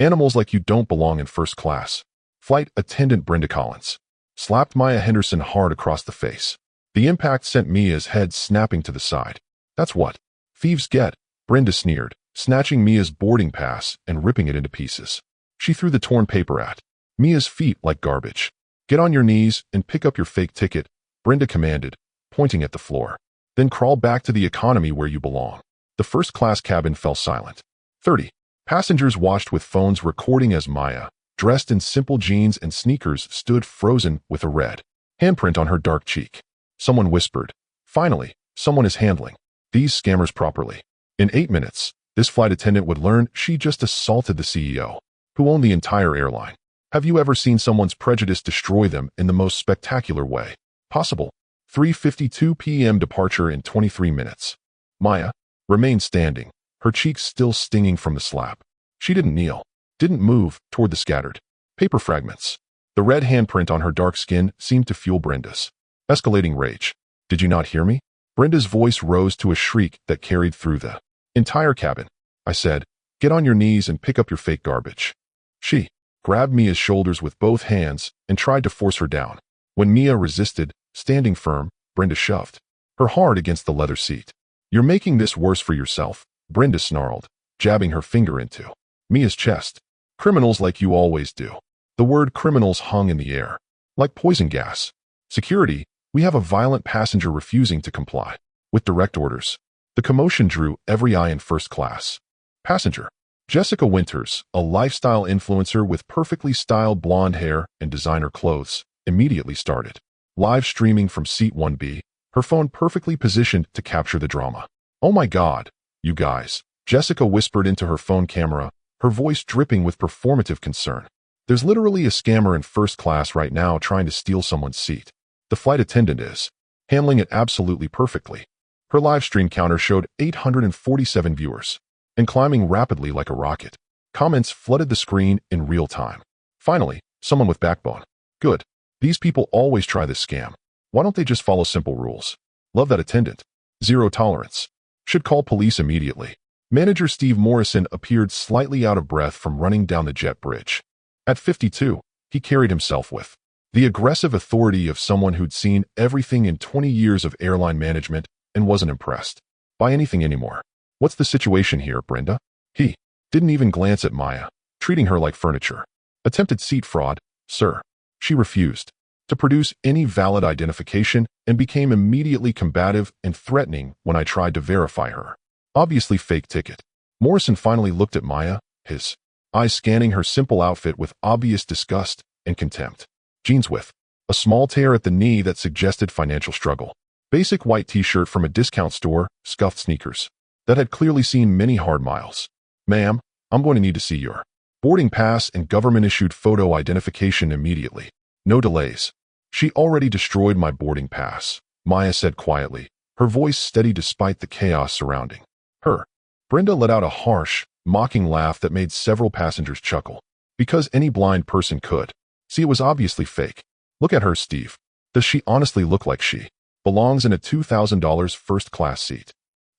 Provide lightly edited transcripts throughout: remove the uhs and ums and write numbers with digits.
Animals like you don't belong in first class. Flight attendant Brenda Collins slapped Maya Henderson hard across the face. The impact sent Mia's head snapping to the side. That's what thieves get, Brenda sneered, snatching Mia's boarding pass and ripping it into pieces. She threw the torn paper at Mia's feet like garbage. Get on your knees and pick up your fake ticket, Brenda commanded, pointing at the floor. Then crawl back to the economy where you belong. The first-class cabin fell silent. 30 passengers watched with phones recording as Maya, dressed in simple jeans and sneakers, stood frozen with a red handprint on her dark cheek. Someone whispered, "Finally, someone is handling these scammers properly." In 8 minutes, this flight attendant would learn she just assaulted the CEO, who owned the entire airline. Have you ever seen someone's prejudice destroy them in the most spectacular way possible? 3:52 p.m. departure in 23 minutes. Maya remained standing, her cheeks still stinging from the slap. She didn't kneel, didn't move toward the scattered paper fragments. The red handprint on her dark skin seemed to fuel Brenda's escalating rage. "Did you not hear me?" Brenda's voice rose to a shriek that carried through the entire cabin. "I said, get on your knees and pick up your fake garbage." She grabbed Mia's shoulders with both hands and tried to force her down. When Mia resisted, standing firm, Brenda shoved her hard against the leather seat. "You're making this worse for yourself," Brenda snarled, jabbing her finger into Mia's chest. "Criminals like you always do." The word criminals hung in the air, like poison gas. "Security, we have a violent passenger refusing to comply with direct orders." The commotion drew every eye in first class. Passenger Jessica Winters, a lifestyle influencer with perfectly styled blonde hair and designer clothes, immediately started live streaming from seat 1B, her phone perfectly positioned to capture the drama. "Oh my God, you guys," Jessica whispered into her phone camera, her voice dripping with performative concern. "There's literally a scammer in first class right now trying to steal someone's seat. The flight attendant is handling it absolutely perfectly." Her live stream counter showed 847 viewers and climbing rapidly like a rocket. Comments flooded the screen in real time. Finally, someone with backbone. "Good. These people always try this scam. Why don't they just follow simple rules? Love that attendant. Zero tolerance. Should call police immediately." Manager Steve Morrison appeared slightly out of breath from running down the jet bridge. At 52, he carried himself with the aggressive authority of someone who'd seen everything in 20 years of airline management and wasn't impressed by anything anymore. "What's the situation here, Brenda?" He didn't even glance at Maya, treating her like furniture. "Attempted seat fraud, sir." She refused to produce any valid identification and became immediately combative and threatening when I tried to verify her obviously fake ticket. Morrison finally looked at Maya, his eyes scanning her simple outfit with obvious disgust and contempt. Jeans with a small tear at the knee that suggested financial struggle. Basic white t-shirt from a discount store, scuffed sneakers that had clearly seen many hard miles. "Ma'am, I'm going to need to see your boarding pass and government-issued photo identification immediately. No delays." "She already destroyed my boarding pass," Maya said quietly, her voice steady despite the chaos surrounding her. Brenda let out a harsh, mocking laugh that made several passengers chuckle. Because any blind person could see it was obviously fake. "Look at her, Steve. Does she honestly look like she belongs in a $2,000 first-class seat?"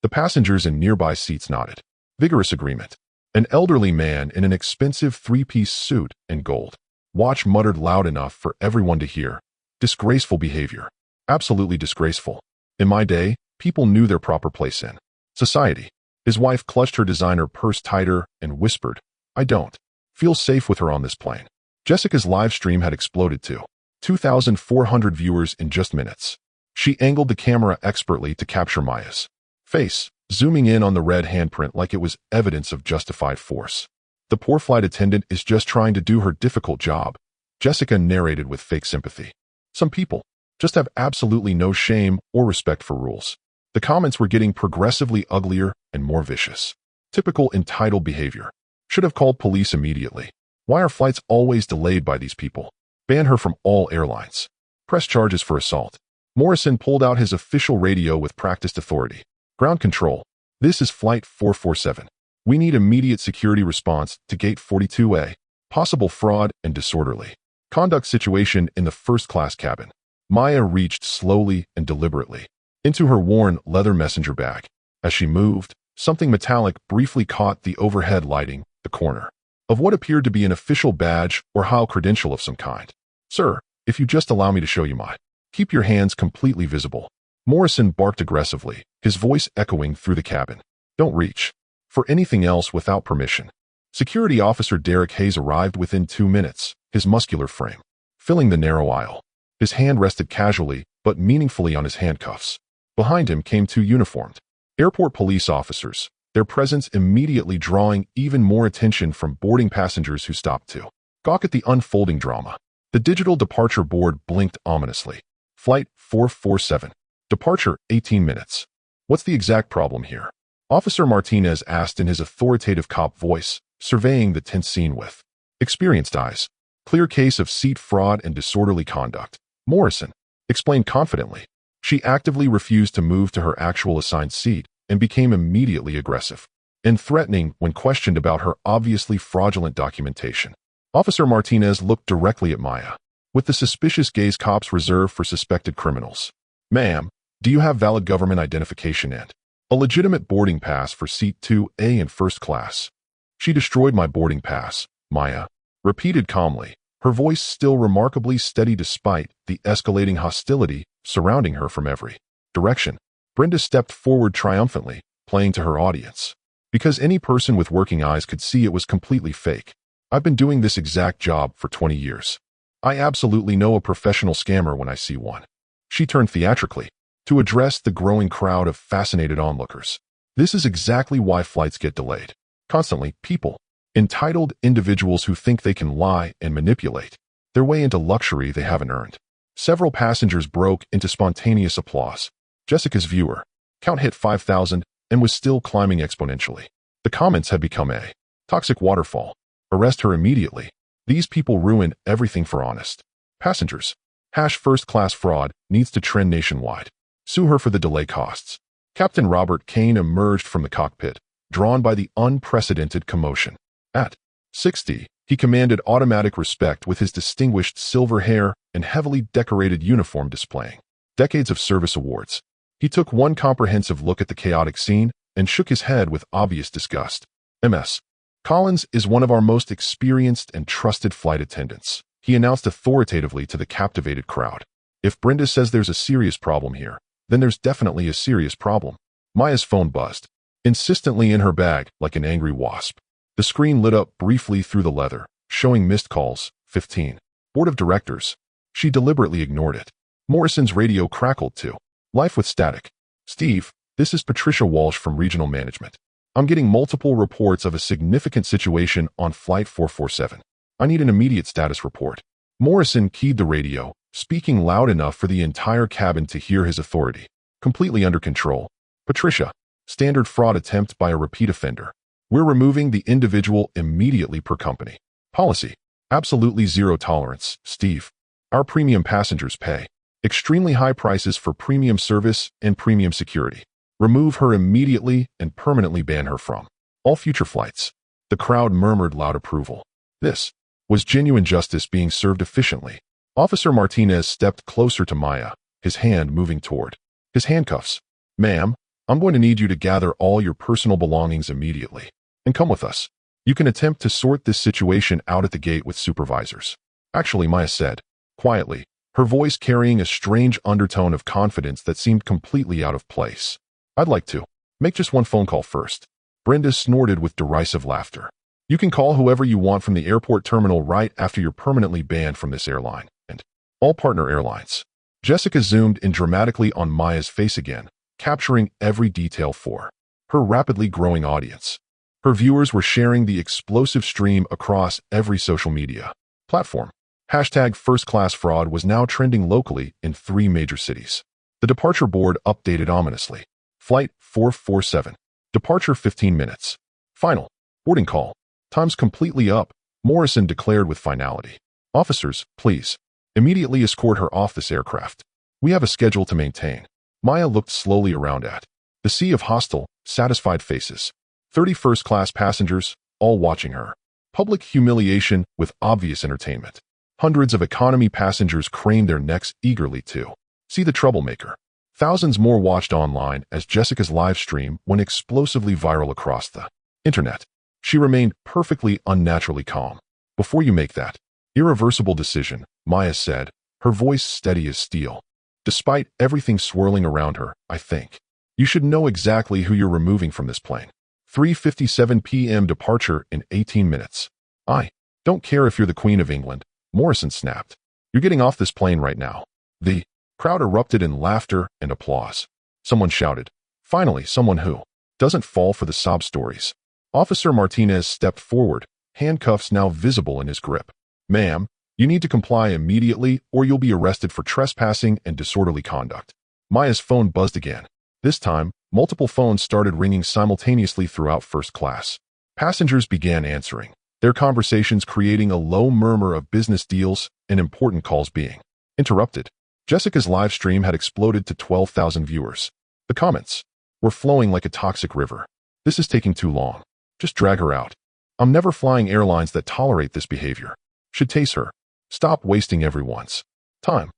The passengers in nearby seats nodded. Vigorous agreement. An elderly man in an expensive three-piece suit and gold watch muttered loud enough for everyone to hear, "Disgraceful behavior. Absolutely disgraceful. In my day, people knew their proper place in society." His wife clutched her designer purse tighter and whispered, "I don't feel safe with her on this plane." Jessica's live stream had exploded to 2,400 viewers in just minutes. She angled the camera expertly to capture Maya's face, zooming in on the red handprint like it was evidence of justified force. "The poor flight attendant is just trying to do her difficult job," Jessica narrated with fake sympathy. "Some people just have absolutely no shame or respect for rules." The comments were getting progressively uglier and more vicious. "Typical entitled behavior. Should have called police immediately. Why are flights always delayed by these people? Ban her from all airlines. Press charges for assault." Morrison pulled out his official radio with practiced authority. "Ground control. This is Flight 447. We need immediate security response to Gate 42A. Possible fraud and disorderly conduct situation in the first-class cabin." Maya reached slowly and deliberately into her worn leather messenger bag. As she moved, something metallic briefly caught the overhead lighting, the corner of what appeared to be an official badge or HAL credential of some kind. "Sir, if you just allow me to show you my..." "Keep your hands completely visible," Morrison barked aggressively, his voice echoing through the cabin. "Don't reach for anything else without permission." Security Officer Derek Hayes arrived within 2 minutes, his muscular frame filling the narrow aisle. His hand rested casually but meaningfully on his handcuffs. Behind him came 2 uniformed airport police officers, their presence immediately drawing even more attention from boarding passengers who stopped to gawk at the unfolding drama. The digital departure board blinked ominously. "Flight 447. Departure 18 minutes. What's the exact problem here?" Officer Martinez asked in his authoritative cop voice, surveying the tense scene with experienced eyes. "Clear case of seat fraud and disorderly conduct," Morrison explained confidently. She actively refused to move to her actual assigned seat and became immediately aggressive and threatening when questioned about her obviously fraudulent documentation. Officer Martinez looked directly at Maya, with the suspicious gaze cops reserve for suspected criminals. "Ma'am, do you have valid government identification and a legitimate boarding pass for seat 2A in first class?" "She destroyed my boarding pass," Maya repeated calmly, her voice still remarkably steady despite the escalating hostility surrounding her from every direction. Brenda stepped forward triumphantly, playing to her audience. "Because any person with working eyes could see it was completely fake. I've been doing this exact job for 20 years. I absolutely know a professional scammer when I see one." She turned theatrically to address the growing crowd of fascinated onlookers. "This is exactly why flights get delayed. Constantly, people, entitled individuals who think they can lie and manipulate their way into luxury they haven't earned." Several passengers broke into spontaneous applause. Jessica's viewer count hit 5,000 and was still climbing exponentially. The comments had become a toxic waterfall. "Arrest her immediately. These people ruin everything for honest passengers. #first-class fraud needs to trend nationwide. Sue her for the delay costs." Captain Robert Kane emerged from the cockpit, drawn by the unprecedented commotion. At 60, he commanded automatic respect with his distinguished silver hair and heavily decorated uniform displaying decades of service awards. He took one comprehensive look at the chaotic scene and shook his head with obvious disgust. "Ms. Collins is one of our most experienced and trusted flight attendants," he announced authoritatively to the captivated crowd. "If Brenda says there's a serious problem here, then there's definitely a serious problem." Maya's phone buzzed, insistently in her bag like an angry wasp. The screen lit up briefly through the leather, showing missed calls, 15. Board of Directors. She deliberately ignored it. Morrison's radio crackled too. "Life with static. Steve, this is Patricia Walsh from Regional Management. I'm getting multiple reports of a significant situation on Flight 447. I need an immediate status report." Morrison keyed the radio, speaking loud enough for the entire cabin to hear his authority. "Completely under control. Patricia, standard fraud attempt by a repeat offender. We're removing the individual immediately per company. Policy. Absolutely zero tolerance, Steve. Our premium passengers pay extremely high prices for premium service and premium security. Remove her immediately and permanently ban her from all future flights." The crowd murmured loud approval. This was genuine justice being served efficiently. Officer Martinez stepped closer to Maya, his hand moving toward his handcuffs. "Ma'am, I'm going to need you to gather all your personal belongings immediately and come with us. You can attempt to sort this situation out at the gate with supervisors." "Actually," Maya said, quietly, her voice carrying a strange undertone of confidence that seemed completely out of place. "I'd like to make just one phone call first." Brenda snorted with derisive laughter. "You can call whoever you want from the airport terminal right after you're permanently banned from this airline and all partner airlines." Jessica zoomed in dramatically on Maya's face again, capturing every detail for her rapidly growing audience. Her viewers were sharing the explosive stream across every social media platform. #first-class fraud was now trending locally in 3 major cities. The departure board updated ominously. Flight 447. Departure 15 minutes. Final. Boarding call. Time's completely up, Morrison declared with finality. "Officers, please, immediately escort her off this aircraft. We have a schedule to maintain." Maya looked slowly around at the sea of hostile, satisfied faces. 30 first-class passengers, all watching her. Public humiliation with obvious entertainment. Hundreds of economy passengers craned their necks eagerly to see the troublemaker. Thousands more watched online as Jessica's live stream went explosively viral across the internet. She remained perfectly unnaturally calm. Before you make that irreversible decision, Maya said, her voice steady as steel. Despite everything swirling around her, I think you should know exactly who you're removing from this plane. 3:57 p.m. departure in 18 minutes. I don't care if you're the Queen of England, Morrison snapped. You're getting off this plane right now. The crowd erupted in laughter and applause. Someone shouted, finally, someone who doesn't fall for the sob stories. Officer Martinez stepped forward, handcuffs now visible in his grip. Ma'am, you need to comply immediately or you'll be arrested for trespassing and disorderly conduct. Maya's phone buzzed again. This time, multiple phones started ringing simultaneously throughout first class. Passengers began answering, their conversations creating a low murmur of business deals and important calls being interrupted. Jessica's live stream had exploded to 12,000 viewers. The comments were flowing like a toxic river. This is taking too long. Just drag her out. I'm never flying airlines that tolerate this behavior. Should tase her. Stop wasting everyone's time.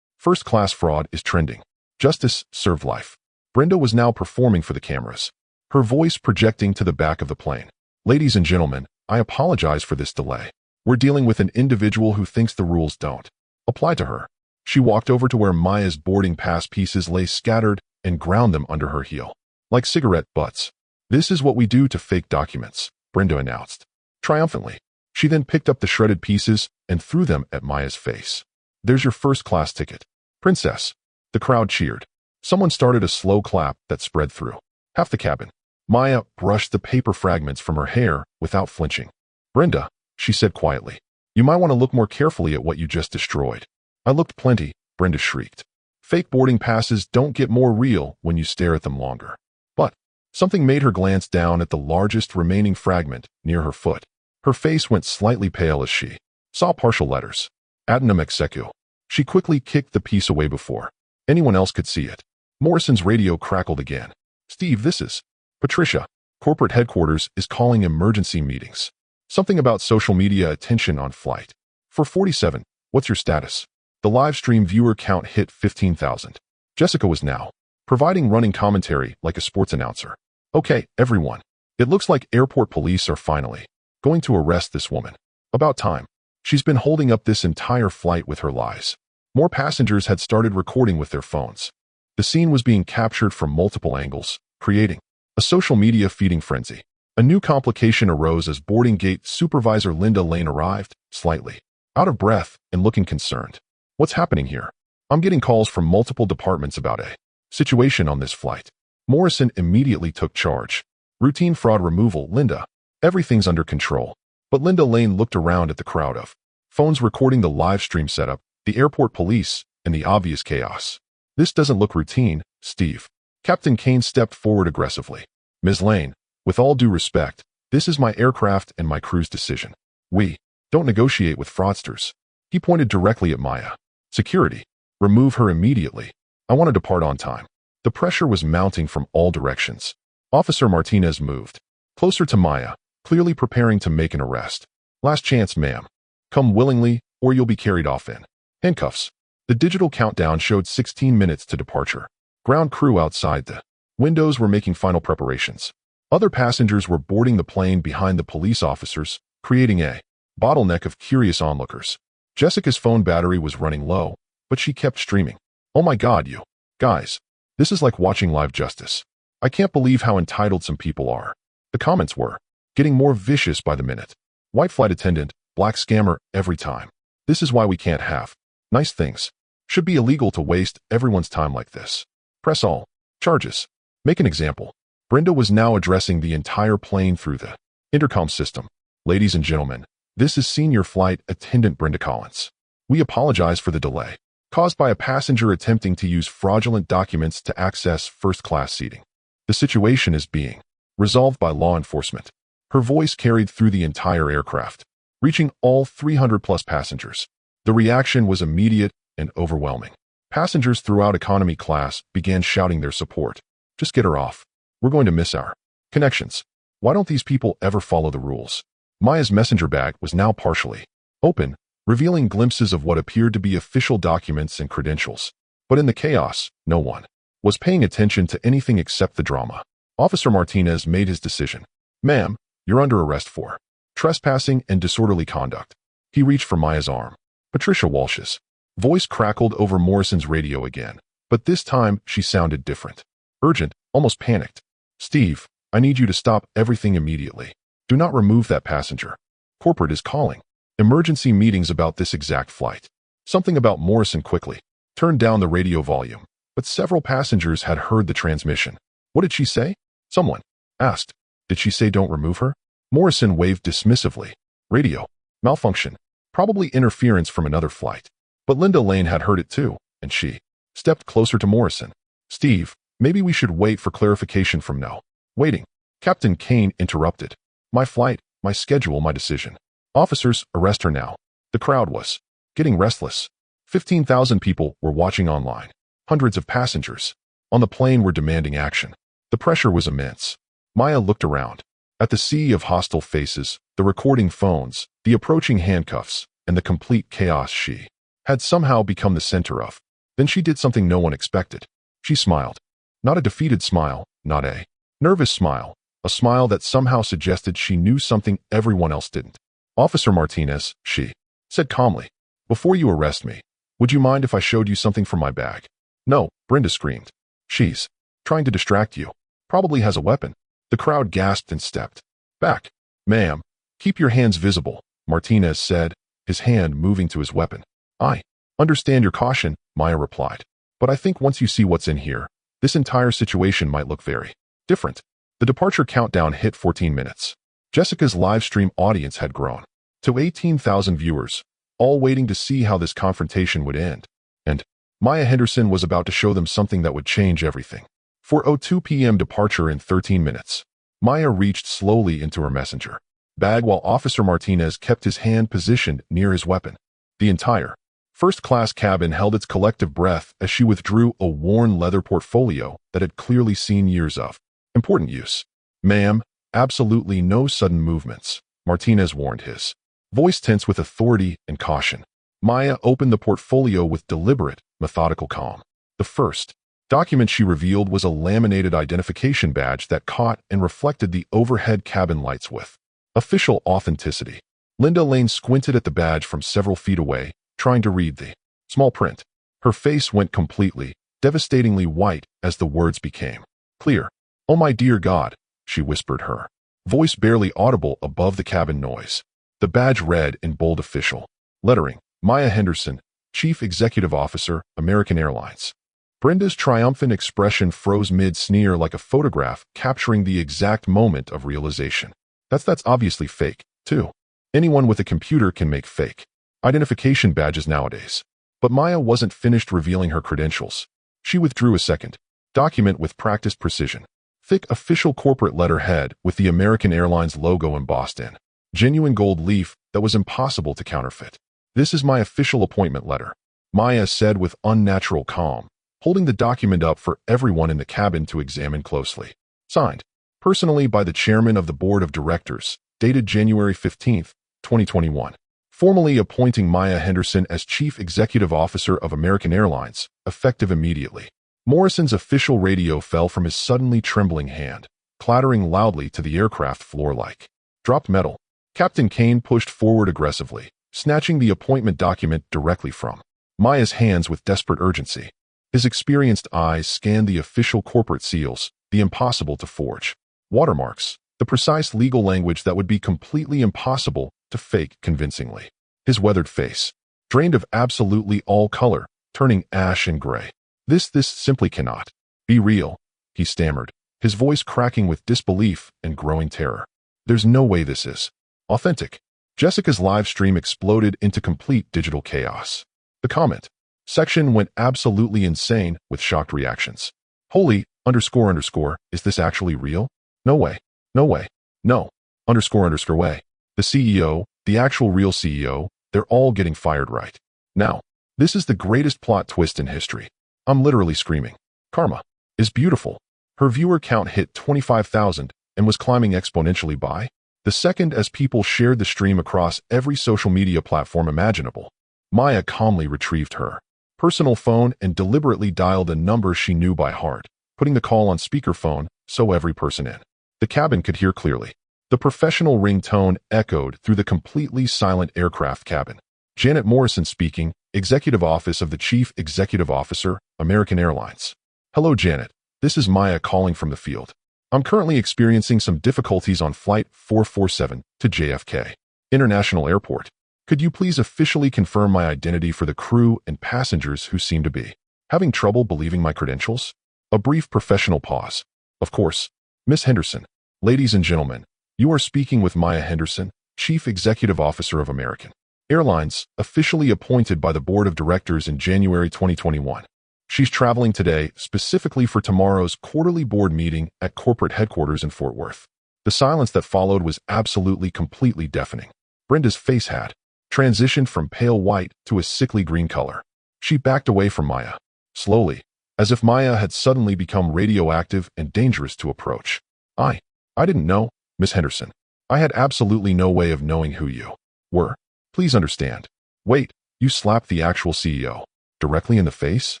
First class fraud is trending. Justice served life. Brenda was now performing for the cameras, her voice projecting to the back of the plane. Ladies and gentlemen, I apologize for this delay. We're dealing with an individual who thinks the rules don't apply to her. She walked over to where Maya's boarding pass pieces lay scattered and ground them under her heel, like cigarette butts. This is what we do to fake documents, Brenda announced triumphantly. She then picked up the shredded pieces and threw them at Maya's face. There's your first class ticket, princess. The crowd cheered. Someone started a slow clap that spread through half the cabin. Maya brushed the paper fragments from her hair without flinching. Brenda, she said quietly, you might want to look more carefully at what you just destroyed. I looked plenty, Brenda shrieked. Fake boarding passes don't get more real when you stare at them longer. But something made her glance down at the largest remaining fragment near her foot. Her face went slightly pale as she saw partial letters. Attendant execu. She quickly kicked the piece away before anyone else could see it. Morrison's radio crackled again. Steve, this is Patricia. Corporate headquarters is calling emergency meetings. Something about social media attention on flight. For 47, what's your status? The live stream viewer count hit 15,000. Jessica was now providing running commentary like a sports announcer. Okay, everyone. It looks like airport police are finally going to arrest this woman. About time. She's been holding up this entire flight with her lies. More passengers had started recording with their phones. The scene was being captured from multiple angles, creating a social media feeding frenzy. A new complication arose as boarding gate supervisor Linda Lane arrived, slightly out of breath and looking concerned. What's happening here? I'm getting calls from multiple departments about a situation on this flight. Morrison immediately took charge. Routine fraud removal, Linda. Everything's under control. But Linda Lane looked around at the crowd of phones recording the live stream setup, the airport police, and the obvious chaos. This doesn't look routine, Steve. Captain Kane stepped forward aggressively. Ms. Lane, with all due respect, this is my aircraft and my crew's decision. We don't negotiate with fraudsters. He pointed directly at Maya. Security. Remove her immediately. I want to depart on time. The pressure was mounting from all directions. Officer Martinez moved closer to Maya, clearly preparing to make an arrest. Last chance, ma'am. Come willingly, or you'll be carried off in handcuffs. The digital countdown showed 16 minutes to departure. Ground crew outside the windows were making final preparations. Other passengers were boarding the plane behind the police officers, creating a bottleneck of curious onlookers. Jessica's phone battery was running low, but she kept streaming. Oh my God, you guys. This is like watching live justice. I can't believe how entitled some people are. The comments were getting more vicious by the minute. White flight attendant, black scammer, every time. This is why we can't have nice things. Should be illegal to waste everyone's time like this. Press all charges. Make an example. Brenda was now addressing the entire plane through the intercom system. Ladies and gentlemen, this is Senior Flight Attendant Brenda Collins. We apologize for the delay caused by a passenger attempting to use fraudulent documents to access first-class seating. The situation is being resolved by law enforcement. Her voice carried through the entire aircraft, reaching all 300-plus passengers. The reaction was immediate and overwhelming. Passengers throughout economy class began shouting their support. Just get her off. We're going to miss our connections. Why don't these people ever follow the rules? Maya's messenger bag was now partially open, revealing glimpses of what appeared to be official documents and credentials. But in the chaos, no one was paying attention to anything except the drama. Officer Martinez made his decision. Ma'am, You're under arrest for trespassing and disorderly conduct. He reached for Maya's arm. Patricia Walsh's voice crackled over Morrison's radio again, but this time she sounded different. Urgent, almost panicked. Steve, I need you to stop everything immediately. Do not remove that passenger. Corporate is calling. Emergency meetings about this exact flight. Something about Morrison quickly. Turned down the radio volume, but several passengers had heard the transmission. What did she say? Someone asked. Did she say don't remove her? Morrison waved dismissively. Radio. Malfunction. Probably interference from another flight. But Linda Lane had heard it too, and she stepped closer to Morrison. Steve, maybe we should wait for clarification from no. Waiting. Captain Kane interrupted. My flight, my schedule, my decision. Officers, arrest her now. The crowd was getting restless. 15,000 people were watching online. Hundreds of passengers on the plane were demanding action. The pressure was immense. Maya looked around. At the sea of hostile faces, the recording phones, the approaching handcuffs, and the complete chaos she had somehow become the center of. Then she did something no one expected. She smiled. Not a defeated smile, not a nervous smile, a smile that somehow suggested she knew something everyone else didn't. Officer Martinez, she said calmly, before you arrest me, would you mind if I showed you something from my bag? No, Brenda screamed. She's trying to distract you. Probably has a weapon. The crowd gasped and stepped back. Ma'am, keep your hands visible, Martinez said, his hand moving to his weapon. I understand your caution, Maya replied. But I think once you see what's in here, this entire situation might look very different. The departure countdown hit 14 minutes. Jessica's live stream audience had grown to 18,000 viewers, all waiting to see how this confrontation would end. And Maya Henderson was about to show them something that would change everything. 4:02 p.m. departure in 13 minutes. Maya reached slowly into her messenger bag while Officer Martinez kept his hand positioned near his weapon. The entire first-class cabin held its collective breath as she withdrew a worn leather portfolio that had clearly seen years of important use. Ma'am, absolutely no sudden movements, Martinez warned, his voice tense with authority and caution. Maya opened the portfolio with deliberate, methodical calm. The first document she revealed was a laminated identification badge that caught and reflected the overhead cabin lights with official authenticity. Linda Lane squinted at the badge from several feet away, trying to read the small print. Her face went completely, devastatingly white as the words became clear. Oh my dear God, she whispered, her voice barely audible above the cabin noise. The badge read in bold official lettering, Maya Henderson, Chief Executive Officer, American Airlines. Brenda's triumphant expression froze mid-sneer like a photograph capturing the exact moment of realization. That's obviously fake, too. Anyone with a computer can make fake identification badges nowadays. But Maya wasn't finished revealing her credentials. She withdrew a second document with practiced precision. Thick official corporate letterhead with the American Airlines logo embossed in genuine gold leaf that was impossible to counterfeit. This is my official appointment letter, Maya said with unnatural calm, holding the document up for everyone in the cabin to examine closely. Signed, personally by the chairman of the board of directors, dated January 15, 2021. Formally appointing Maya Henderson as Chief Executive Officer of American Airlines, effective immediately. Morrison's official radio fell from his suddenly trembling hand, clattering loudly to the aircraft floor like dropped metal. Captain Kane pushed forward aggressively, snatching the appointment document directly from Maya's hands with desperate urgency. His experienced eyes scanned the official corporate seals, the impossible to forge watermarks, the precise legal language that would be completely impossible to fake convincingly. His weathered face, drained of absolutely all color, turning ash and gray. This simply cannot be real, he stammered, his voice cracking with disbelief and growing terror. There's no way this is authentic. Jessica's live stream exploded into complete digital chaos. The comment section went absolutely insane with shocked reactions. Holy, __, is this actually real? No way. No way. No, __, way. The CEO, the actual real CEO, they're all getting fired right now. This is the greatest plot twist in history. I'm literally screaming. Karma is beautiful. Her viewer count hit 25,000 and was climbing exponentially by the second as people shared the stream across every social media platform imaginable. Maya calmly retrieved her personal phone and deliberately dialed a number she knew by heart, putting the call on speakerphone so every person in the cabin could hear clearly. The professional ringtone echoed through the completely silent aircraft cabin. Janet Morrison speaking, Executive Office of the Chief Executive Officer, American Airlines. Hello, Janet. This is Maya calling from the field. I'm currently experiencing some difficulties on Flight 447 to JFK International Airport. Could you please officially confirm my identity for the crew and passengers who seem to be having trouble believing my credentials? A brief professional pause. Of course, Miss Henderson. Ladies and gentlemen, you are speaking with Maya Henderson, Chief Executive Officer of American Airlines, officially appointed by the Board of Directors in January 2021. She's traveling today specifically for tomorrow's quarterly board meeting at corporate headquarters in Fort Worth. The silence that followed was absolutely completely deafening. Brenda's face had transitioned from pale white to a sickly green color. She backed away from Maya, slowly, as if Maya had suddenly become radioactive and dangerous to approach. I didn't know, Miss Henderson. I had absolutely no way of knowing who you were. Please understand. Wait, you slapped the actual CEO directly in the face?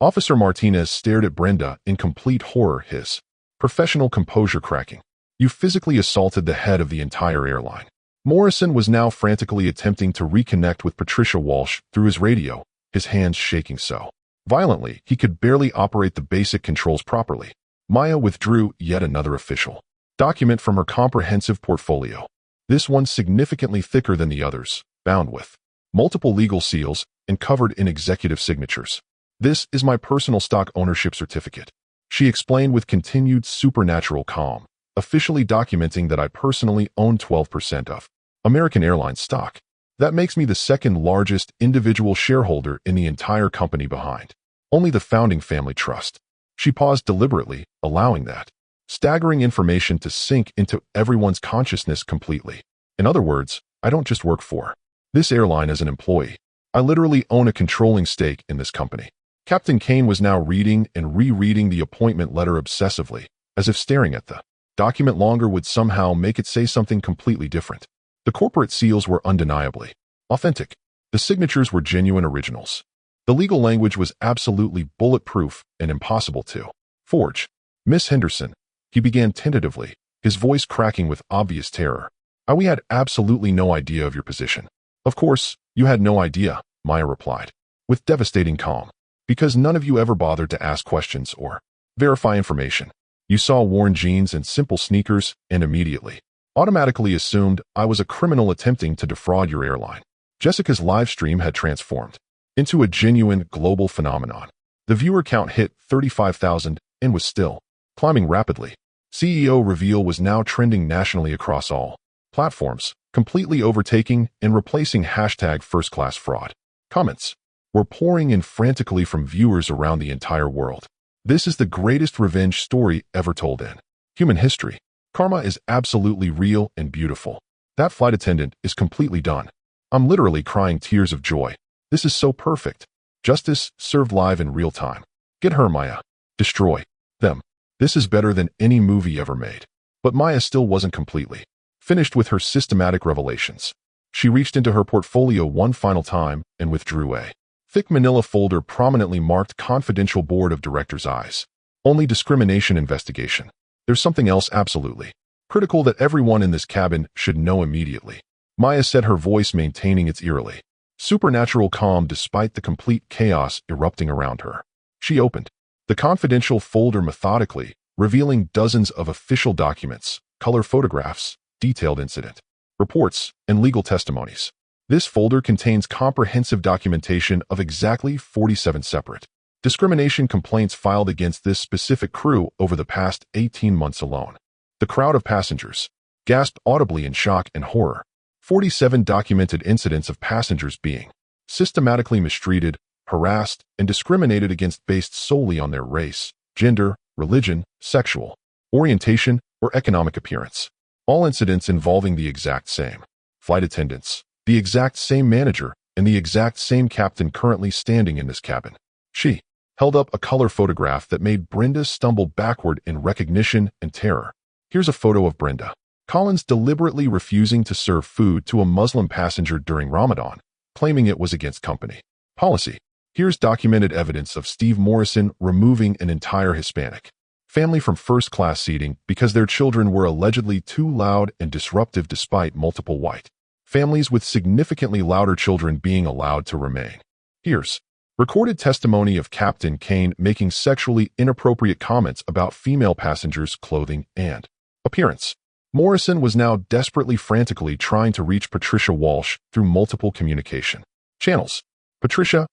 Officer Martinez stared at Brenda in complete horror, his professional composure cracking. You physically assaulted the head of the entire airline. Morrison was now frantically attempting to reconnect with Patricia Walsh through his radio, his hands shaking so violently he could barely operate the basic controls properly. Maya withdrew yet another official document from her comprehensive portfolio. This one significantly thicker than the others, bound with multiple legal seals and covered in executive signatures. This is my personal stock ownership certificate, she explained with continued supernatural calm, officially documenting that I personally own 12% of American Airlines stock. That makes me the second largest individual shareholder in the entire company behind only the founding family trust. She paused deliberately, allowing that staggering information to sink into everyone's consciousness completely. In other words, I don't just work for this airline as an employee. I literally own a controlling stake in this company. Captain Kane was now reading and rereading the appointment letter obsessively, as if staring at the document longer would somehow make it say something completely different. The corporate seals were undeniably authentic. The signatures were genuine originals. The legal language was absolutely bulletproof and impossible to forge. Miss Henderson, he began tentatively, his voice cracking with obvious terror. We had absolutely no idea of your position. Of course, you had no idea, Maya replied, with devastating calm, because none of you ever bothered to ask questions or verify information. You saw worn jeans and simple sneakers and immediately automatically assumed I was a criminal attempting to defraud your airline. Jessica's live stream had transformed into a genuine global phenomenon. The viewer count hit 35,000 and was still climbing rapidly. CEO reveal was now trending nationally across all platforms, completely overtaking and replacing hashtag first-class fraud. Comments were pouring in frantically from viewers around the entire world. This is the greatest revenge story ever told in human history. Karma is absolutely real and beautiful. That flight attendant is completely done. I'm literally crying tears of joy. This is so perfect. Justice served live in real time. Get her, Maya. Destroy them. This is better than any movie ever made. But Maya still wasn't completely finished with her systematic revelations. She reached into her portfolio one final time and withdrew a thick manila folder prominently marked Confidential Board of Directors Eyes. Only discrimination investigation. There's something else absolutely critical that everyone in this cabin should know immediately. Maya said, her voice maintaining its eerily supernatural calm despite the complete chaos erupting around her. She opened the confidential folder methodically, revealing dozens of official documents, color photographs, detailed incident reports, and legal testimonies. This folder contains comprehensive documentation of exactly 47 separate discrimination complaints filed against this specific crew over the past 18 months alone. The crowd of passengers gasped audibly in shock and horror. 47 documented incidents of passengers being systematically mistreated, harassed, and discriminated against based solely on their race, gender, religion, sexual orientation, or economic appearance. All incidents involving the exact same flight attendants, the exact same manager, and the exact same captain currently standing in this cabin. She held up a color photograph that made Brenda stumble backward in recognition and terror. Here's a photo of Brenda Collins deliberately refusing to serve food to a Muslim passenger during Ramadan, claiming it was against company policy. Here's documented evidence of Steve Morrison removing an entire Hispanic family from first-class seating because their children were allegedly too loud and disruptive despite multiple white families with significantly louder children being allowed to remain. Here's recorded testimony of Captain Kane making sexually inappropriate comments about female passengers' clothing and appearance. Morrison was now desperately frantically trying to reach Patricia Walsh through multiple communication channels. Patricia,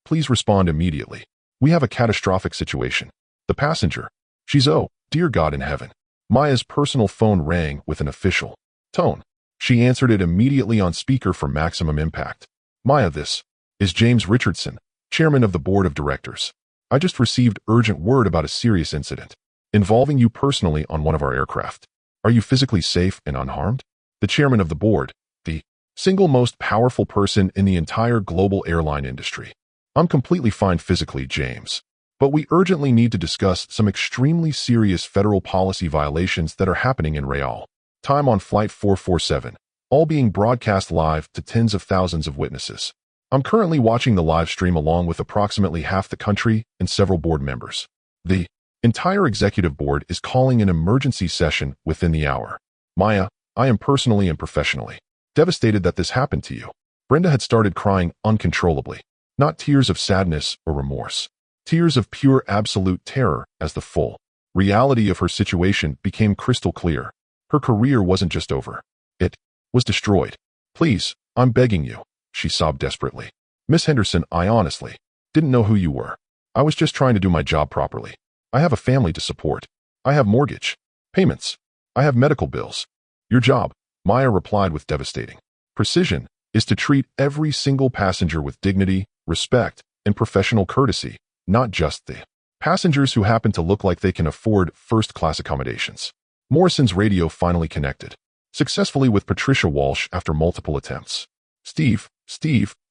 please respond immediately. We have a catastrophic situation. The passenger. She's oh, dear God in heaven. Maya's personal phone rang with an official tone. She answered it immediately on speaker for maximum impact. Maya, this is James Richardson, chairman of the board of directors. I just received urgent word about a serious incident involving you personally on one of our aircraft. Are you physically safe and unharmed? The chairman of the board, the single most powerful person in the entire global airline industry. I'm completely fine physically, James. But we urgently need to discuss some extremely serious federal policy violations that are happening in Real time on Flight 447, all being broadcast live to tens of thousands of witnesses. I'm currently watching the live stream along with approximately half the country and several board members. The entire executive board is calling an emergency session within the hour. Maya, I am personally and professionally devastated that this happened to you. Brenda had started crying uncontrollably, not tears of sadness or remorse, tears of pure absolute terror as the full reality of her situation became crystal clear. Her career wasn't just over. It was destroyed. Please, I'm begging you, she sobbed desperately. Miss Henderson, I honestly didn't know who you were. I was just trying to do my job properly. I have a family to support. I have mortgage payments. I have medical bills. Your job, Maya replied with devastating precision, is to treat every single passenger with dignity, respect, and professional courtesy, not just the passengers who happen to look like they can afford first-class accommodations. Morrison's radio finally connected successfully with Patricia Walsh after multiple attempts. Steve,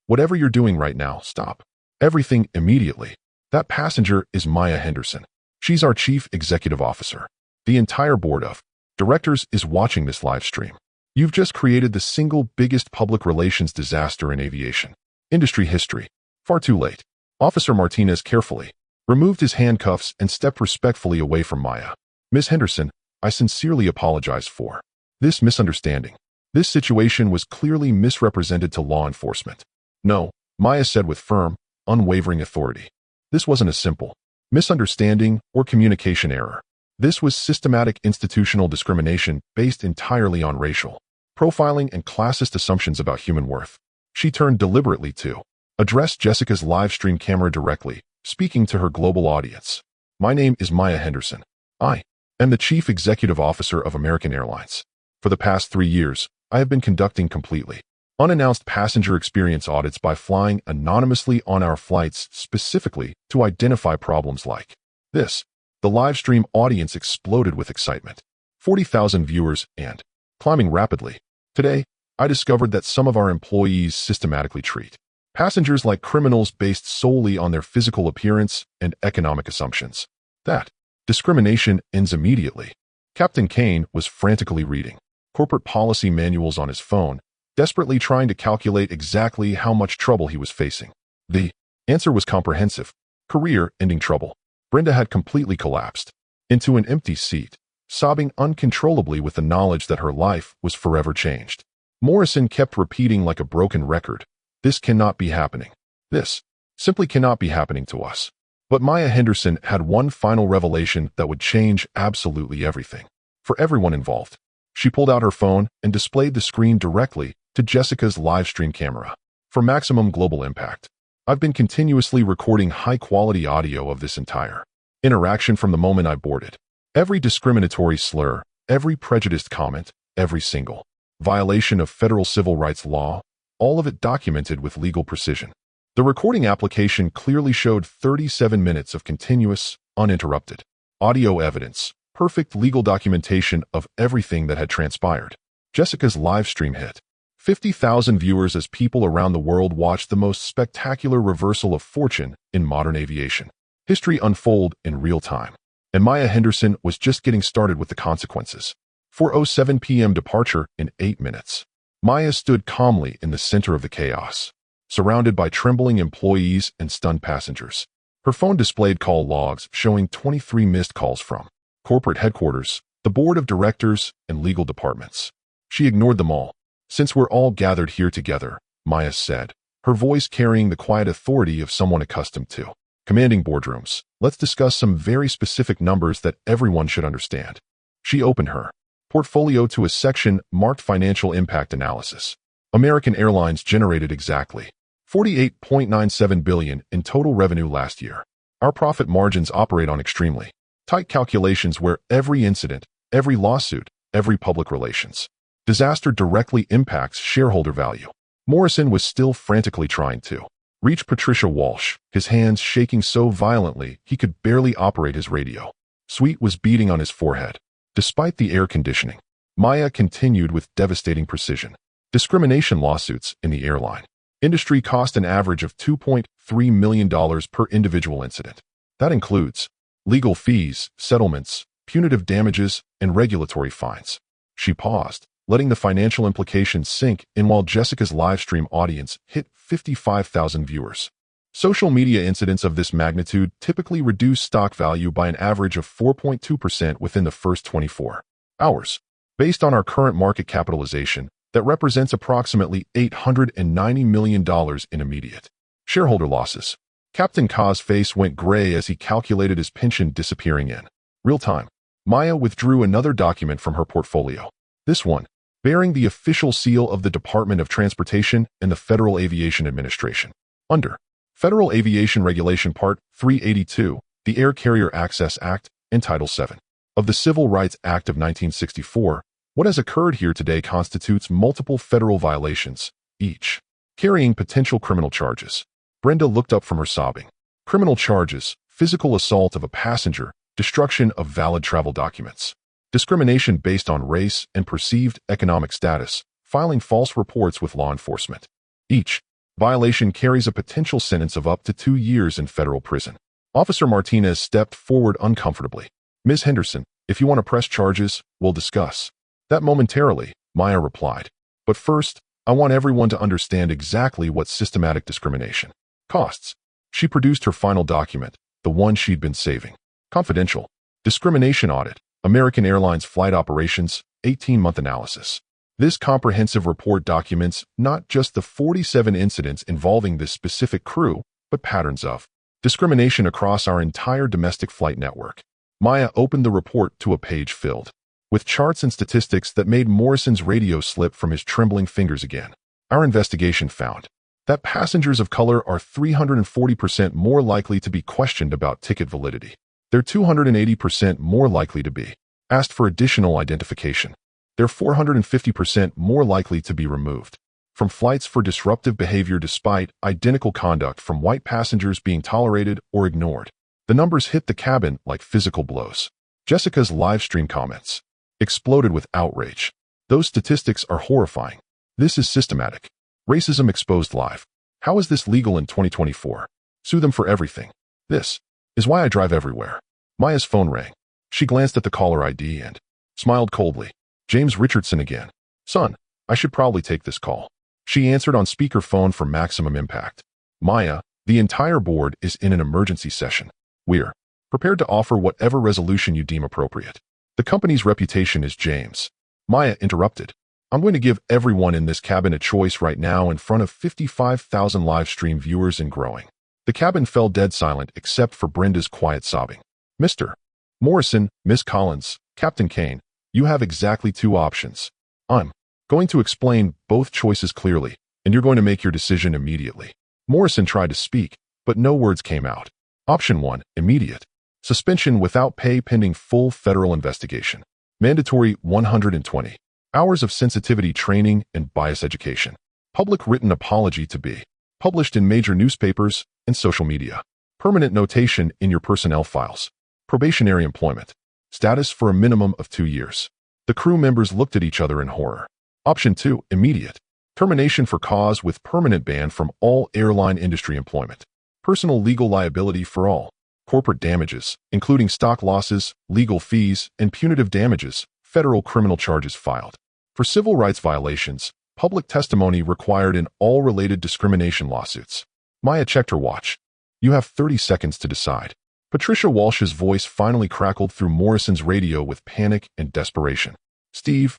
whatever you're doing right now, stop everything immediately. That passenger is Maya Henderson. She's our chief executive officer. The entire board of directors is watching this live stream. You've just created the single biggest public relations disaster in aviation industry history. Far too late. Officer Martinez carefully removed his handcuffs and stepped respectfully away from Maya. Ms. Henderson, I sincerely apologize for this misunderstanding. This situation was clearly misrepresented to law enforcement. No, Maya said with firm, unwavering authority. This wasn't a simple misunderstanding or communication error. This was systematic institutional discrimination based entirely on racial profiling and classist assumptions about human worth. She turned deliberately to address Jessica's live stream camera directly, speaking to her global audience. My name is Maya Henderson. I am the Chief Executive Officer of American Airlines. For the past 3 years, I have been conducting completely unannounced passenger experience audits by flying anonymously on our flights specifically to identify problems like this. The live stream audience exploded with excitement. 40,000 viewers and climbing rapidly. Today, I discovered that some of our employees systematically treat passengers like criminals based solely on their physical appearance and economic assumptions. That discrimination ends immediately. Captain Kane was frantically reading corporate policy manuals on his phone, desperately trying to calculate exactly how much trouble he was facing. The answer was comprehensive. Career-ending trouble. Brenda had completely collapsed into an empty seat, sobbing uncontrollably with the knowledge that her life was forever changed. Morrison kept repeating like a broken record, "This cannot be happening. This simply cannot be happening to us." But Maya Henderson had one final revelation that would change absolutely everything for everyone involved. She pulled out her phone and displayed the screen directly to Jessica's live stream camera. For maximum global impact, I've been continuously recording high-quality audio of this entire interaction from the moment I boarded. Every discriminatory slur, every prejudiced comment, every single violation of federal civil rights law, all of it documented with legal precision. The recording application clearly showed 37 minutes of continuous, uninterrupted audio evidence, perfect legal documentation of everything that had transpired. Jessica's live stream hit 50,000 viewers as people around the world watched the most spectacular reversal of fortune in modern aviation history unfold in real time. And Maya Henderson was just getting started with the consequences. 4:07 p.m. departure in 8 minutes. Maya stood calmly in the center of the chaos, surrounded by trembling employees and stunned passengers. Her phone displayed call logs showing 23 missed calls from corporate headquarters, the board of directors, and legal departments. She ignored them all. "Since we're all gathered here together," Maya said, her voice carrying the quiet authority of someone accustomed to commanding boardrooms, "let's discuss some very specific numbers that everyone should understand." She opened her portfolio to a section marked Financial Impact Analysis. American Airlines generated exactly $48.97 billion in total revenue last year. Our profit margins operate on extremely tight calculations where every incident, every lawsuit, every public relations disaster directly impacts shareholder value. Morrison was still frantically trying to reach Patricia Walsh, his hands shaking so violently he could barely operate his radio. Sweat was beading on his forehead. Despite the air conditioning, Maya continued with devastating precision. Discrimination lawsuits in the airline industry cost an average of $2.3 million per individual incident. That includes legal fees, settlements, punitive damages, and regulatory fines. She paused, letting the financial implications sink in while Jessica's livestream audience hit 55,000 viewers. Social media incidents of this magnitude typically reduce stock value by an average of 4.2% within the first 24 hours. Based on our current market capitalization, that represents approximately $890 million in immediate shareholder losses. Captain Ka's face went gray as he calculated his pension disappearing in real time. Maya withdrew another document from her portfolio. This one, bearing the official seal of the Department of Transportation and the Federal Aviation Administration. Under Federal Aviation Regulation Part 382, the Air Carrier Access Act, and Title VII of the Civil Rights Act of 1964, what has occurred here today constitutes multiple federal violations, each carrying potential criminal charges. Brenda looked up from her sobbing. Criminal charges: physical assault of a passenger, destruction of valid travel documents, discrimination based on race and perceived economic status, filing false reports with law enforcement. Each violation carries a potential sentence of up to 2 years in federal prison. Officer Martinez stepped forward uncomfortably. "Ms. Henderson, if you want to press charges, we'll discuss that momentarily," Maya replied. "But first, I want everyone to understand exactly what systematic discrimination costs." She produced her final document, the one she'd been saving. Confidential. Discrimination Audit. American Airlines Flight Operations, 18-month analysis. This comprehensive report documents not just the 47 incidents involving this specific crew, but patterns of discrimination across our entire domestic flight network. Maya opened the report to a page filled with charts and statistics that made Morrison's radio slip from his trembling fingers again. Our investigation found that passengers of color are 340% more likely to be questioned about ticket validity. They're 280% more likely to be asked for additional identification. They're 450% more likely to be removed from flights for disruptive behavior despite identical conduct from white passengers being tolerated or ignored. The numbers hit the cabin like physical blows. Jessica's live stream comments exploded with outrage. "Those statistics are horrifying. This is systematic. Racism exposed live. How is this legal in 2024? Sue them for everything. This is why I drive everywhere." Maya's phone rang. She glanced at the caller ID and smiled coldly. "James Richardson again. Son, I should probably take this call." She answered on speakerphone for maximum impact. "Maya, the entire board is in an emergency session. We're prepared to offer whatever resolution you deem appropriate. The company's reputation is James." Maya interrupted. "I'm going to give everyone in this cabin a choice right now in front of 55,000 live stream viewers and growing." The cabin fell dead silent except for Brenda's quiet sobbing. "Mr. Morrison, Miss Collins, Captain Kane, you have exactly 2 options. I'm going to explain both choices clearly, and you're going to make your decision immediately." Morrison tried to speak, but no words came out. Option 1, immediate. Suspension without pay pending full federal investigation. Mandatory 120 hours of sensitivity training and bias education. Public written apology to be published in major newspapers and social media. Permanent notation in your personnel files. Probationary employment. Status for a minimum of 2 years. The crew members looked at each other in horror. Option 2, immediate. Termination for cause with permanent ban from all airline industry employment. Personal legal liability for all. Corporate damages, including stock losses, legal fees, and punitive damages, federal criminal charges filed. For civil rights violations, public testimony required in all related discrimination lawsuits. Maya checked her watch. You have 30 seconds to decide. Patricia Walsh's voice finally crackled through Morrison's radio with panic and desperation. Steve,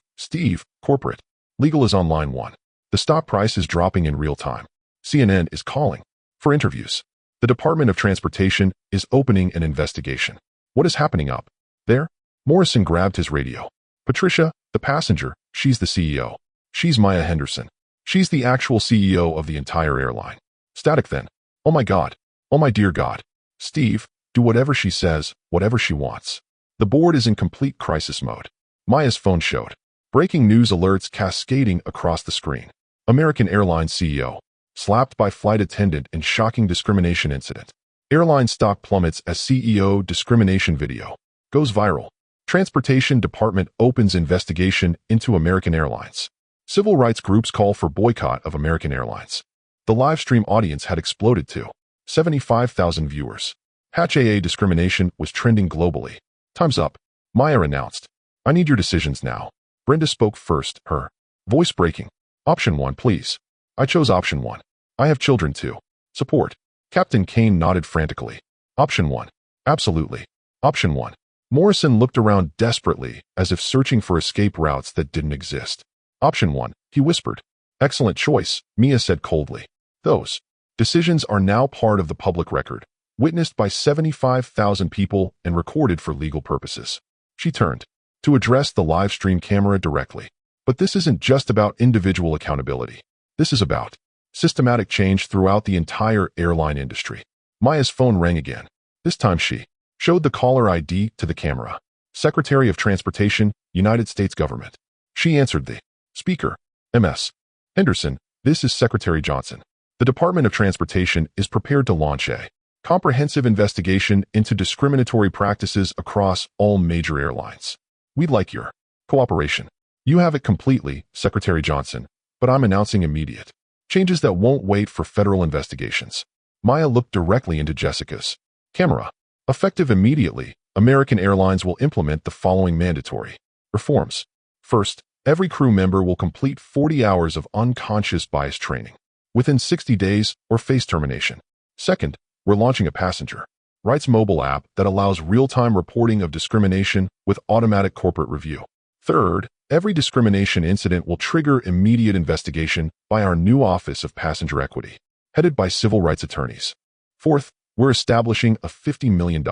corporate. Legal is on line 1. The stock price is dropping in real time. CNN is calling for interviews. The Department of Transportation is opening an investigation. What is happening up there? Morrison grabbed his radio. Patricia, the passenger, she's the CEO. She's Maya Henderson. She's the actual CEO of the entire airline. Static then. Oh my God. Oh my dear God. Steve, do whatever she says, whatever she wants. The board is in complete crisis mode. Maya's phone showed. Breaking news alerts cascading across the screen. American Airlines CEO. Slapped by flight attendant in shocking discrimination incident. Airline stock plummets as CEO discrimination video goes viral. Transportation Department opens investigation into American Airlines. Civil rights groups call for boycott of American Airlines. The live stream audience had exploded to 75,000 viewers. Hatch AA discrimination was trending globally. Time's up. Maya announced. I need your decisions now. Brenda spoke first, her voice breaking. Option 1, please. I chose option 1. I have children too. Support. Captain Kane nodded frantically. Option 1. Absolutely. Option 1. Morrison looked around desperately, as if searching for escape routes that didn't exist. Option 1, he whispered. Excellent choice, Mia said coldly. Those decisions are now part of the public record, witnessed by 75,000 people and recorded for legal purposes. She turned to address the live stream camera directly. But this isn't just about individual accountability. This is about systematic change throughout the entire airline industry. Maya's phone rang again. This time she showed the caller ID to the camera. Secretary of Transportation, United States Government. She answered the speaker. Ms. Henderson, this is Secretary Johnson. The Department of Transportation is prepared to launch a comprehensive investigation into discriminatory practices across all major airlines. We'd like your cooperation. You have it completely, Secretary Johnson, but I'm announcing immediate changes that won't wait for federal investigations. Maya looked directly into Jessica's camera. Effective immediately, American Airlines will implement the following mandatory reforms. First, every crew member will complete 40 hours of unconscious bias training within 60 days or face termination. Second, we're launching a passenger rights mobile app that allows real-time reporting of discrimination with automatic corporate review. Third, every discrimination incident will trigger immediate investigation by our new Office of Passenger Equity, headed by civil rights attorneys. Fourth, we're establishing a $50 million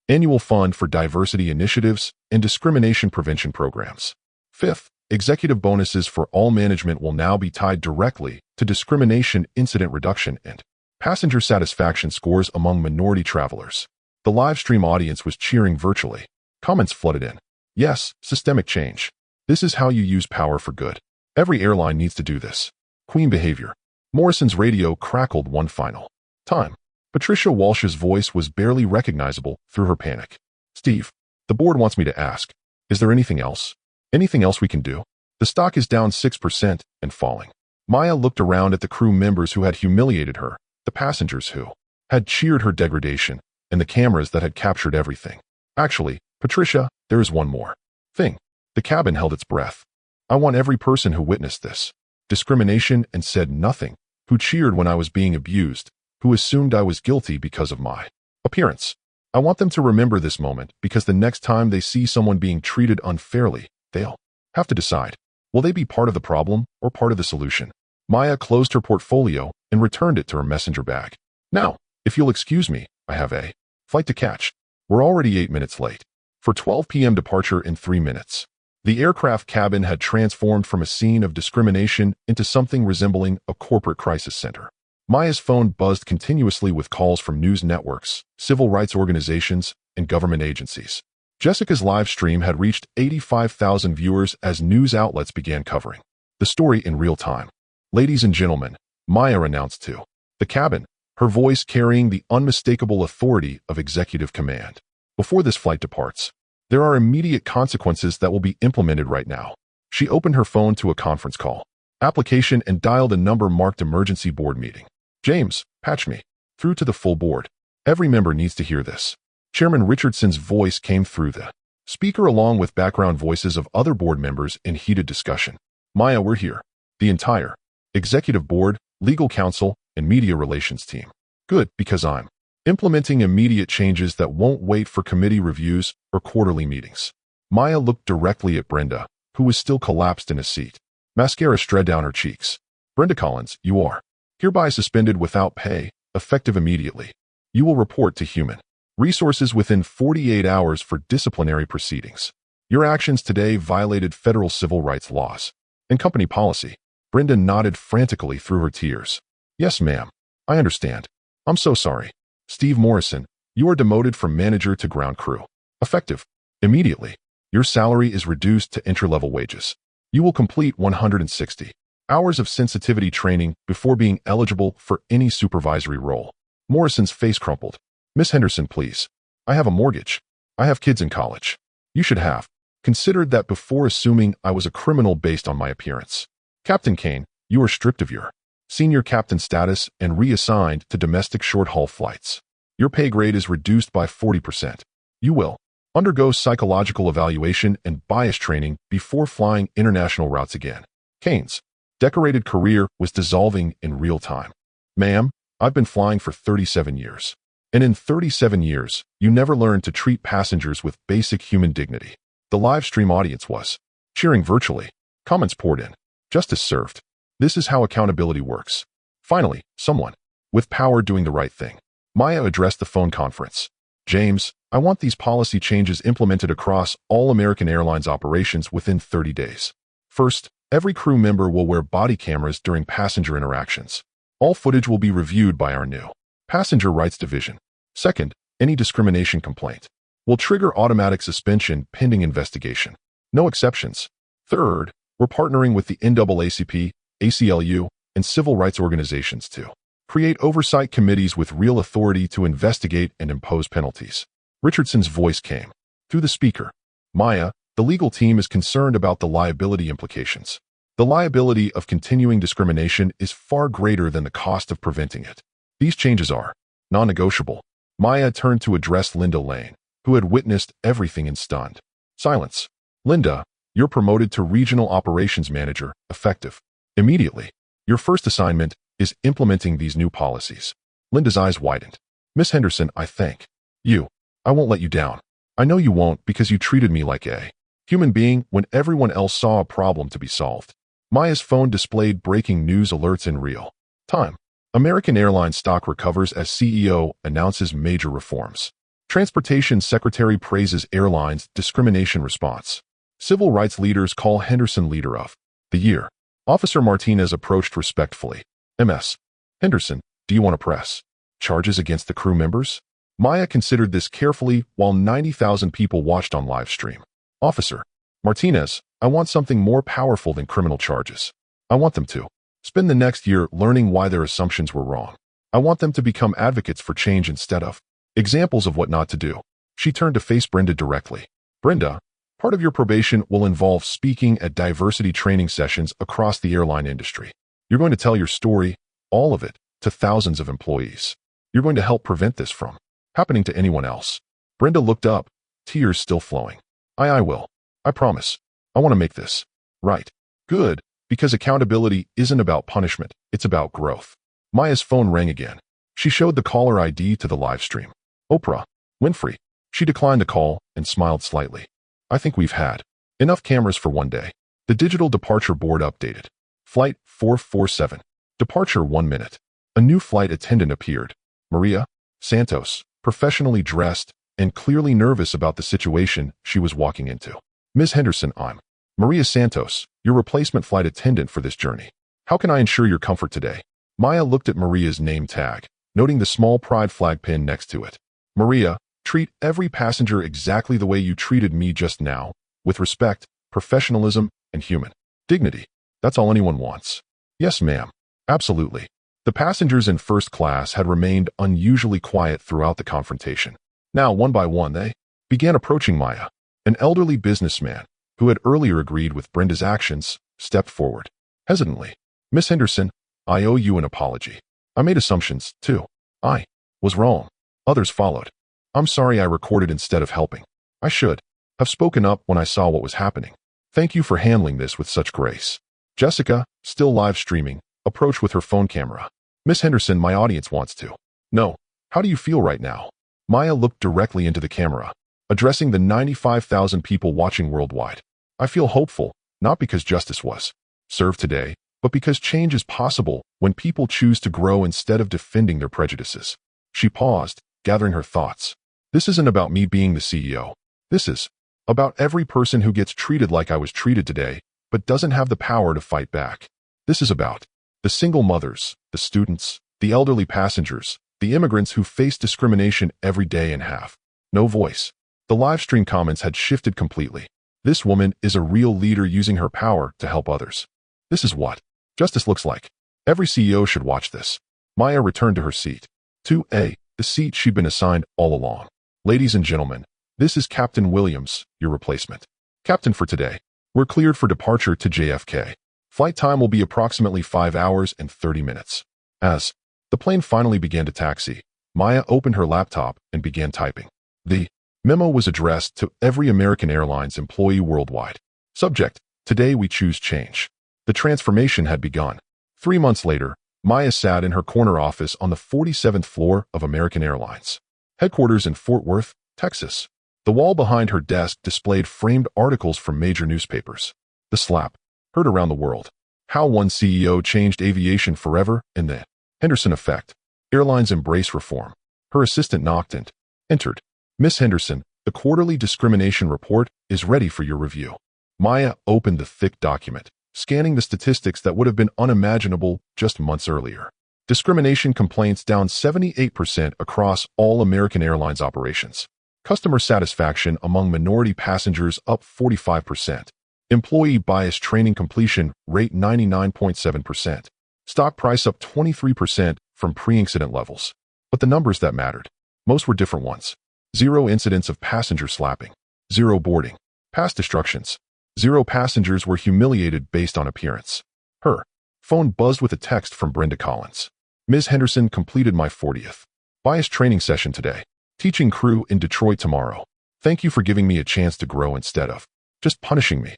annual fund for diversity initiatives and discrimination prevention programs. Fifth, executive bonuses for all management will now be tied directly to discrimination incident reduction and passenger satisfaction scores among minority travelers. The live stream audience was cheering virtually. Comments flooded in. Yes, systemic change. This is how you use power for good. Every airline needs to do this. Queen behavior. Morrison's radio crackled one final time. Patricia Walsh's voice was barely recognizable through her panic. Steve, the board wants me to ask, is there anything else? Anything else we can do? The stock is down 6% and falling. Maya looked around at the crew members who had humiliated her, the passengers who had cheered her degradation, and the cameras that had captured everything. Actually, Patricia, there is one more thing. The cabin held its breath. I want every person who witnessed this discrimination and said nothing, who cheered when I was being abused, who assumed I was guilty because of my appearance. I want them to remember this moment because the next time they see someone being treated unfairly, they'll have to decide, will they be part of the problem or part of the solution? Maya closed her portfolio and returned it to her messenger bag. Now, if you'll excuse me, I have a flight to catch. We're already 8 minutes late. For 12 p.m. departure in 3 minutes. The aircraft cabin had transformed from a scene of discrimination into something resembling a corporate crisis center. Maya's phone buzzed continuously with calls from news networks, civil rights organizations, and government agencies. Jessica's live stream had reached 85,000 viewers as news outlets began covering the story in real time. Ladies and gentlemen, Maya announced to the cabin, her voice carrying the unmistakable authority of executive command. Before this flight departs, there are immediate consequences that will be implemented right now. She opened her phone to a conference call application and dialed a number marked emergency board meeting. James, patch me through to the full board. Every member needs to hear this. Chairman Richardson's voice came through the speaker along with background voices of other board members in heated discussion. Maya, we're here. The entire executive board, legal counsel, and media relations team. Good, because I'm implementing immediate changes that won't wait for committee reviews or quarterly meetings. Maya looked directly at Brenda, who was still collapsed in a seat. Mascara strayed down her cheeks. Brenda Collins, you are hereby suspended without pay, effective immediately. You will report to Human Resources within 48 hours for disciplinary proceedings. Your actions today violated federal civil rights laws and company policy. Brenda nodded frantically through her tears. Yes, ma'am. I understand. I'm so sorry. Steve Morrison, you are demoted from manager to ground crew. Effective immediately. Your salary is reduced to entry-level wages. You will complete 160 hours of sensitivity training before being eligible for any supervisory role. Morrison's face crumpled. Miss Henderson, please. I have a mortgage. I have kids in college. You should have considered that before assuming I was a criminal based on my appearance. Captain Kane, you are stripped of your senior captain status and reassigned to domestic short-haul flights. Your pay grade is reduced by 40%. You will undergo psychological evaluation and bias training before flying international routes again. Kane's decorated career was dissolving in real time. Ma'am, I've been flying for 37 years. And in 37 years, you never learned to treat passengers with basic human dignity. The live stream audience was cheering virtually. Comments poured in. Justice served. This is how accountability works. Finally, someone with power doing the right thing. Maya addressed the phone conference. James, I want these policy changes implemented across all American Airlines operations within 30 days. First, every crew member will wear body cameras during passenger interactions. All footage will be reviewed by our new Passenger Rights Division. Second, any discrimination complaint will trigger automatic suspension pending investigation. No exceptions. Third, we're partnering with the NAACP, ACLU, and civil rights organizations to create oversight committees with real authority to investigate and impose penalties. Richardson's voice came through the speaker. Maya, the legal team is concerned about the liability implications. The liability of continuing discrimination is far greater than the cost of preventing it. These changes are non-negotiable. Maya turned to address Linda Lane, who had witnessed everything in stunned silence. Linda, you're promoted to Regional Operations Manager, effective immediately. Your first assignment is implementing these new policies. Linda's eyes widened. Miss Henderson, I thank you. I won't let you down. I know you won't because you treated me like a human being when everyone else saw a problem to be solved. Maya's phone displayed breaking news alerts in real time. American Airlines stock recovers as CEO announces major reforms. Transportation Secretary praises airlines' discrimination response. Civil rights leaders call Henderson Leader of the Year. Officer Martinez approached respectfully. Ms. Henderson, do you want to press charges against the crew members? Maya considered this carefully while 90,000 people watched on live stream. Officer Martinez, I want something more powerful than criminal charges. I want them to spend the next year learning why their assumptions were wrong. I want them to become advocates for change instead of examples of what not to do. She turned to face Brenda directly. Brenda, part of your probation will involve speaking at diversity training sessions across the airline industry. You're going to tell your story, all of it, to thousands of employees. You're going to help prevent this from happening to anyone else. Brenda looked up, tears still flowing. I will. I promise. I want to make this right. Good, because accountability isn't about punishment, it's about growth. Maya's phone rang again. She showed the caller ID to the live stream. Oprah Winfrey. She declined the call and smiled slightly. I think we've had enough cameras for one day. The digital departure board updated. Flight 447. Departure 1 minute. A new flight attendant appeared. Maria Santos, professionally dressed and clearly nervous about the situation she was walking into. Ms. Henderson, I'm Maria Santos, your replacement flight attendant for this journey. How can I ensure your comfort today? Maya looked at Maria's name tag, noting the small pride flag pin next to it. Maria, treat every passenger exactly the way you treated me just now, with respect, professionalism, and human dignity. That's all anyone wants. Yes, ma'am. Absolutely. The passengers in first class had remained unusually quiet throughout the confrontation. Now, one by one, they began approaching Maya. An elderly businessman, who had earlier agreed with Brenda's actions, stepped forward. Hesitantly. Miss Henderson, I owe you an apology. I made assumptions, too. I was wrong. Others followed. I'm sorry I recorded instead of helping. I should have spoken up when I saw what was happening. Thank you for handling this with such grace. Jessica, still live streaming, approached with her phone camera. Miss Henderson, my audience wants to No. How do you feel right now? Maya looked directly into the camera, addressing the 95,000 people watching worldwide. I feel hopeful, not because justice was served today, but because change is possible when people choose to grow instead of defending their prejudices. She paused, gathering her thoughts. This isn't about me being the CEO. This is about every person who gets treated like I was treated today, but doesn't have the power to fight back. This is about the single mothers, the students, the elderly passengers, the immigrants who face discrimination every day and have no voice. The live stream comments had shifted completely. This woman is a real leader using her power to help others. This is what justice looks like. Every CEO should watch this. Maya returned to her seat. 2A, the seat she'd been assigned all along. Ladies and gentlemen, this is Captain Williams, your replacement. Captain for today. We're cleared for departure to JFK. Flight time will be approximately 5 hours and 30 minutes. As the plane finally began to taxi, Maya opened her laptop and began typing. The memo was addressed to every American Airlines employee worldwide. Subject, today we choose change. The transformation had begun. 3 months later, Maya sat in her corner office on the 47th floor of American Airlines, headquarters in Fort Worth, Texas. The wall behind her desk displayed framed articles from major newspapers. The slap, heard around the world. How one CEO changed aviation forever and the Henderson effect. Airlines embrace reform. Her assistant knocked and entered. Miss Henderson, the quarterly discrimination report is ready for your review. Maya opened the thick document, scanning the statistics that would have been unimaginable just months earlier. Discrimination complaints down 78% across all American Airlines operations. Customer satisfaction among minority passengers up 45%. Employee bias training completion rate 99.7%. Stock price up 23% from pre-incident levels. But the numbers that mattered, most were different ones. 0 incidents of passenger slapping. 0 boarding. Pass destructions. 0 passengers were humiliated based on appearance. Her phone buzzed with a text from Brenda Collins. Ms. Henderson completed my 40th bias training session today. Teaching crew in Detroit tomorrow. Thank you for giving me a chance to grow instead of just punishing me.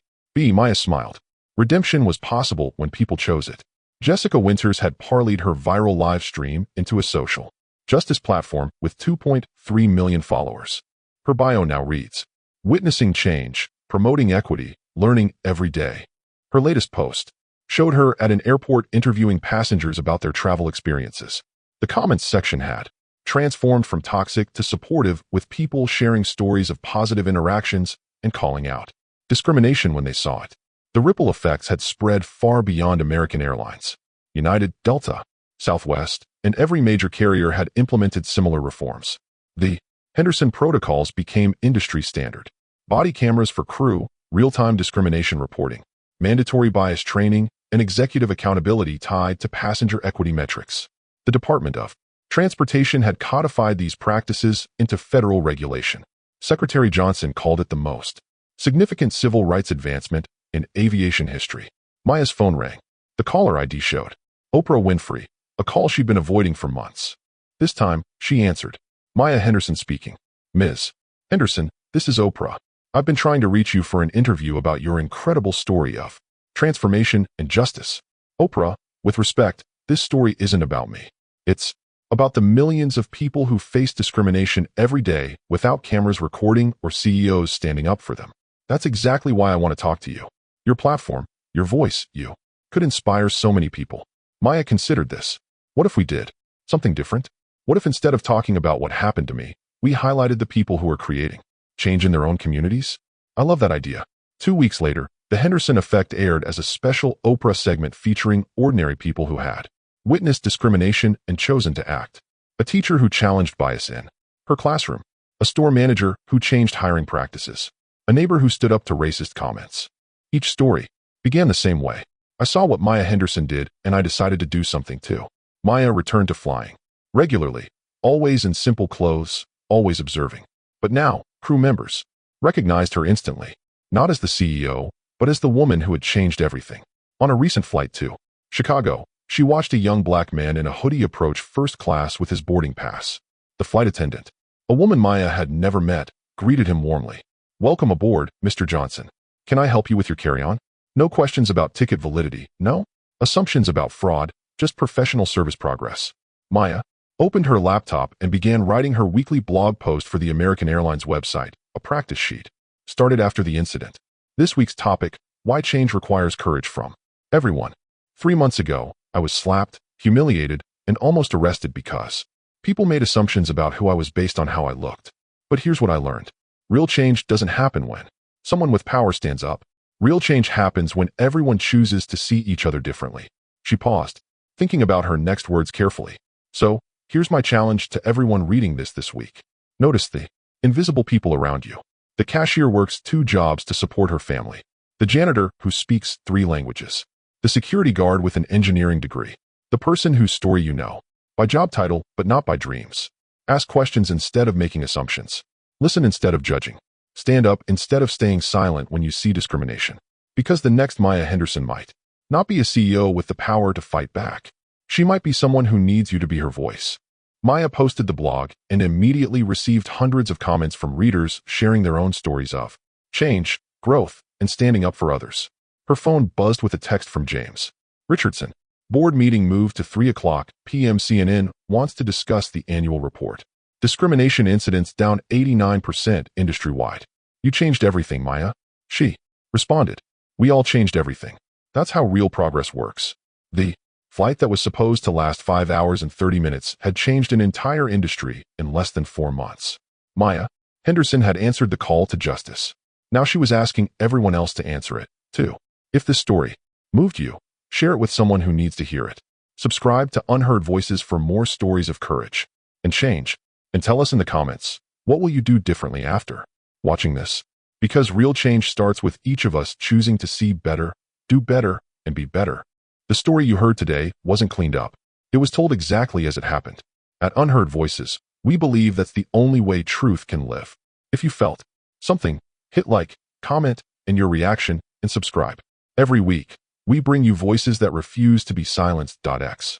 Maya smiled. Redemption was possible when people chose it. Jessica Winters had parlayed her viral live stream into a social justice platform with 2.3 million followers. Her bio now reads, witnessing change, promoting equity, learning every day. Her latest post showed her at an airport interviewing passengers about their travel experiences. The comments section had transformed from toxic to supportive, with people sharing stories of positive interactions and calling out discrimination when they saw it. The ripple effects had spread far beyond American Airlines. United, Delta, Southwest, and every major carrier had implemented similar reforms. The Henderson protocols became industry standard. Body cameras for crew, real-time discrimination reporting, mandatory bias training, and executive accountability tied to passenger equity metrics. The Department of Transportation had codified these practices into federal regulation. Secretary Johnson called it the most significant civil rights advancement in aviation history. Maya's phone rang. The caller ID showed Oprah Winfrey, a call she'd been avoiding for months. This time, she answered. Maya Henderson speaking. Ms. Henderson, this is Oprah. I've been trying to reach you for an interview about your incredible story of transformation and justice. Oprah, with respect, this story isn't about me. It's about the millions of people who face discrimination every day without cameras recording or CEOs standing up for them. That's exactly why I want to talk to you. Your platform, your voice, you could inspire so many people. Maya considered this. What if we did something different? What if instead of talking about what happened to me, we highlighted the people who are creating change in their own communities? I love that idea. 2 weeks later, The Henderson Effect aired as a special Oprah segment featuring ordinary people who had witnessed discrimination and chosen to act. A teacher who challenged bias in her classroom. A store manager who changed hiring practices. A neighbor who stood up to racist comments. Each story began the same way. I saw what Maya Henderson did, and I decided to do something too. Maya returned to flying. Regularly, always in simple clothes, always observing. But now, crew members recognized her instantly, not as the CEO, but as the woman who had changed everything. On a recent flight to Chicago, she watched a young black man in a hoodie approach first class with his boarding pass. The flight attendant, a woman Maya had never met, greeted him warmly. Welcome aboard, Mr. Johnson. Can I help you with your carry-on? No questions about ticket validity, no assumptions about fraud, just professional service progress. Maya opened her laptop and began writing her weekly blog post for the American Airlines website, a practice sheet. Started after the incident. This week's topic, why change requires courage from everyone. 3 months ago, I was slapped, humiliated, and almost arrested because people made assumptions about who I was based on how I looked. But here's what I learned. Real change doesn't happen when someone with power stands up. Real change happens when everyone chooses to see each other differently. She paused, thinking about her next words carefully. So, here's my challenge to everyone reading this week. Notice the invisible people around you. The cashier works 2 jobs to support her family. The janitor who speaks 3 languages. The security guard with an engineering degree. The person whose story you know. By job title, but not by dreams. Ask questions instead of making assumptions. Listen instead of judging. Stand up instead of staying silent when you see discrimination. Because the next Maya Henderson might not be a CEO with the power to fight back. She might be someone who needs you to be her voice. Maya posted the blog and immediately received hundreds of comments from readers sharing their own stories of change, growth, and standing up for others. Her phone buzzed with a text from James Richardson. Board meeting moved to 3:00 p.m. CNN wants to discuss the annual report. Discrimination incidents down 89% industry-wide. You changed everything, Maya. She responded. We all changed everything. That's how real progress works. The flight that was supposed to last 5 hours and 30 minutes had changed an entire industry in less than 4 months. Maya Henderson had answered the call to justice. Now she was asking everyone else to answer it, too. If this story moved you, share it with someone who needs to hear it. Subscribe to Unheard Voices for more stories of courage and change. And tell us in the comments, what will you do differently after watching this? Because real change starts with each of us choosing to see better, do better, and be better. The story you heard today wasn't cleaned up. It was told exactly as it happened. At Unheard Voices, we believe that's the only way truth can live. If you felt something, hit like, comment, and your reaction, and subscribe. Every week, we bring you voices that refuse to be silenced. X.